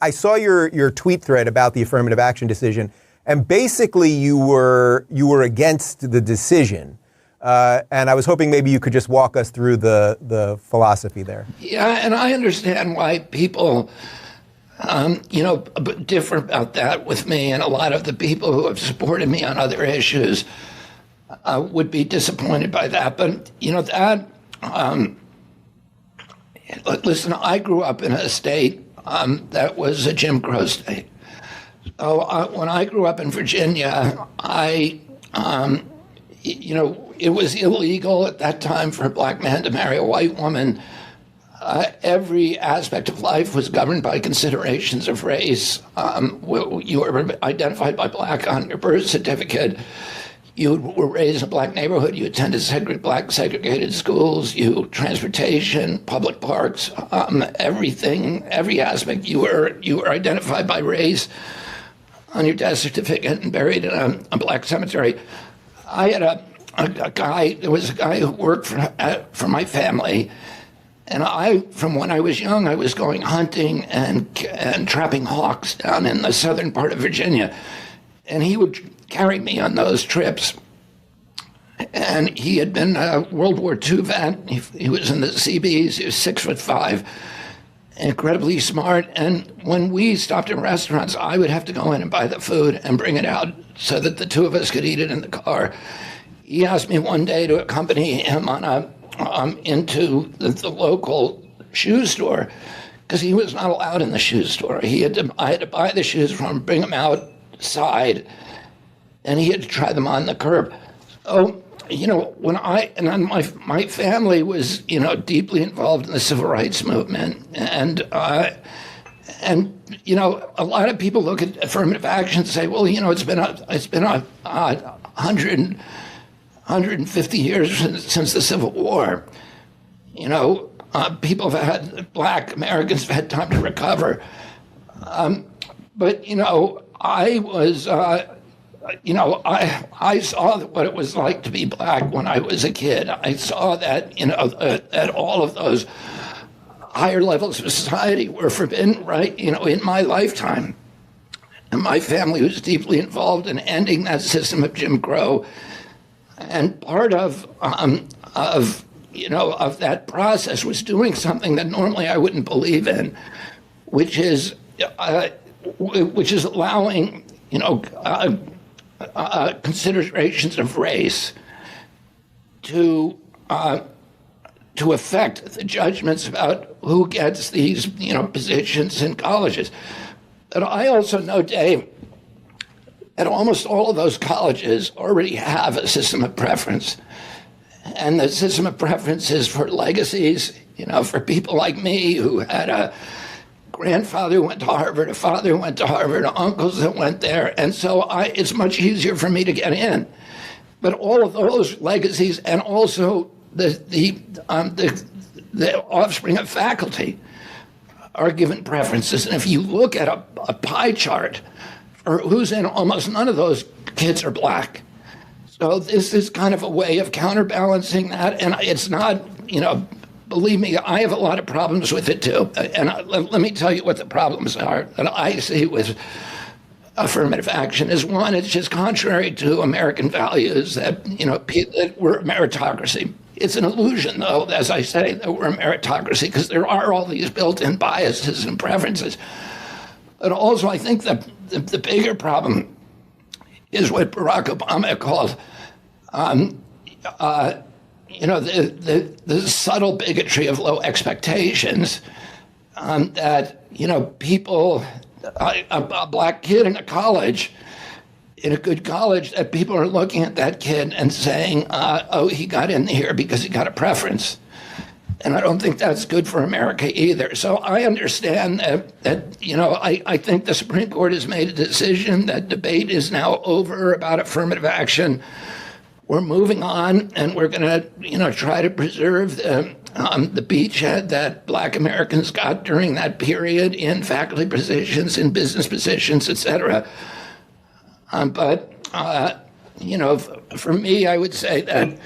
I saw your tweet thread about the affirmative action decision, and basically you were against the decision. And I was hoping maybe you could just walk us through the philosophy there. Yeah, and I understand why people, differ about that with me, and a lot of the people who have supported me on other issues would be disappointed by that. But, listen, I grew up in a state that was a Jim Crow state. So when I grew up in Virginia, it was illegal at that time for a black man to marry a white woman. Every aspect of life was governed by considerations of race. You were identified by black on your birth certificate. You were raised in a black neighborhood. You attended black segregated schools. Transportation, public parks, everything, every aspect. You were identified by race on your death certificate and buried in a black cemetery. I had a guy. There was a guy who worked for my family, and from when I was young, I was going hunting and trapping hawks down in the southern part of Virginia, and he would carry me on those trips. And he had been a World War II vet. He was in the Seabees. He was 6'5", incredibly smart. And when we stopped in restaurants, I would have to go in and buy the food and bring it out so that the two of us could eat it in the car. He asked me one day to accompany him into the local shoe store because he was not allowed in the shoe store. I had to buy the shoes from him, bring them outside, and he had to try them on the curb. So, my family was, deeply involved in the civil rights movement, and a lot of people look at affirmative action and say, well, it's been 150 years since the Civil War. Black Americans have had time to recover. But I was, I saw what it was like to be black when I was a kid. I saw that, that all of those higher levels of society were forbidden, right, in my lifetime. And my family was deeply involved in ending that system of Jim Crow. And part of that process was doing something that normally I wouldn't believe in, which is allowing, considerations of race to affect the judgments about who gets these, positions in colleges. But I also know, Dave, that almost all of those colleges already have a system of preference. And the system of preference is for legacies, for people like me who had a grandfather who went to Harvard, a father who went to Harvard, uncles that went there. And so it's much easier for me to get in. But all of those legacies and also the offspring of faculty are given preferences. And if you look at a pie chart for who's in, almost none of those kids are black. So this is kind of a way of counterbalancing that. And it's not, believe me, I have a lot of problems with it too. And let me tell you what the problems are that I see with affirmative action. Is one, it's just contrary to American values that, that we're a meritocracy. It's an illusion, though, as I say, that we're a meritocracy, because there are all these built-in biases and preferences. But also, I think that the bigger problem is what Barack Obama called, the subtle bigotry of low expectations. That people, a black kid in a college, in a good college, that people are looking at that kid and saying, "Oh, he got in here because he got a preference." And I don't think that's good for America either. So I understand that I think the Supreme Court has made a decision. That debate is now over about affirmative action. We're moving on, and we're going to, try to preserve the beachhead that black Americans got during that period in faculty positions, in business positions, et cetera. But for me, I would say that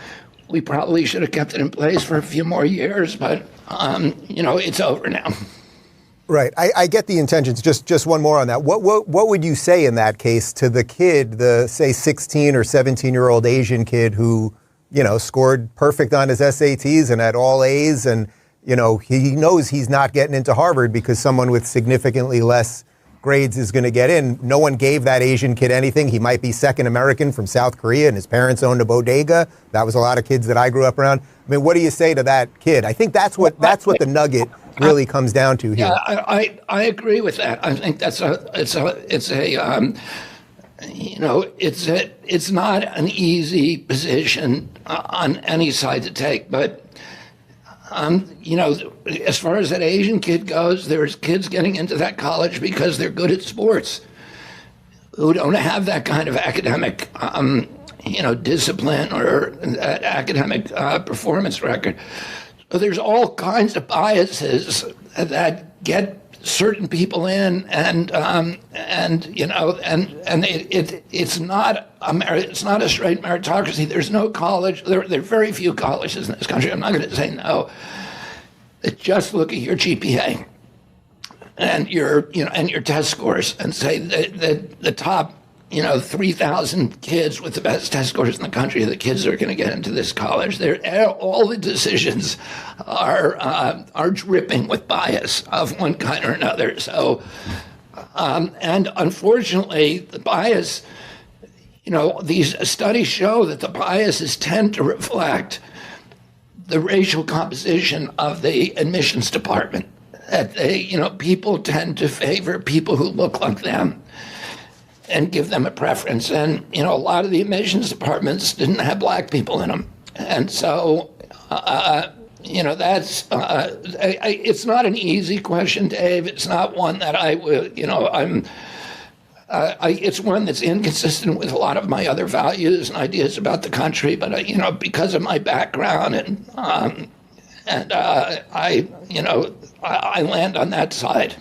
we probably should have kept it in place for a few more years, but, it's over now. Right. I get the intentions. Just one more on that. What would you say in that case to the kid, the say 16 or 17-year-old Asian kid who, scored perfect on his SATs and had all A's, and he knows he's not getting into Harvard because someone with significantly less grades is going to get in. No one gave that Asian kid anything. He might be second American from South Korea and his parents owned a bodega. That was a lot of kids that I grew up around. I mean, what do you say to that kid? I think that's what the nugget really comes down to here. Yeah, I agree with that. I think it's not an easy position on any side to take, but as far as that Asian kid goes, there's kids getting into that college because they're good at sports, who don't have that kind of academic discipline or academic performance record. So there's all kinds of biases that get certain people in, it's not a straight meritocracy. There's no college. There are very few colleges in this country. I'm not going to say no. Just look at your GPA and your test scores and say that the top 3,000 kids with the best test scores in the country are the kids that are going to get into this college. All the decisions are dripping with bias of one kind or another. So, and unfortunately, the bias, these studies show that the biases tend to reflect the racial composition of the admissions department. That people tend to favor people who look like them and give them a preference. And, a lot of the admissions departments didn't have black people in them. And so, that's, it's not an easy question, Dave. It's not one that I would, it's one that's inconsistent with a lot of my other values and ideas about the country. But, because of my background I land on that side.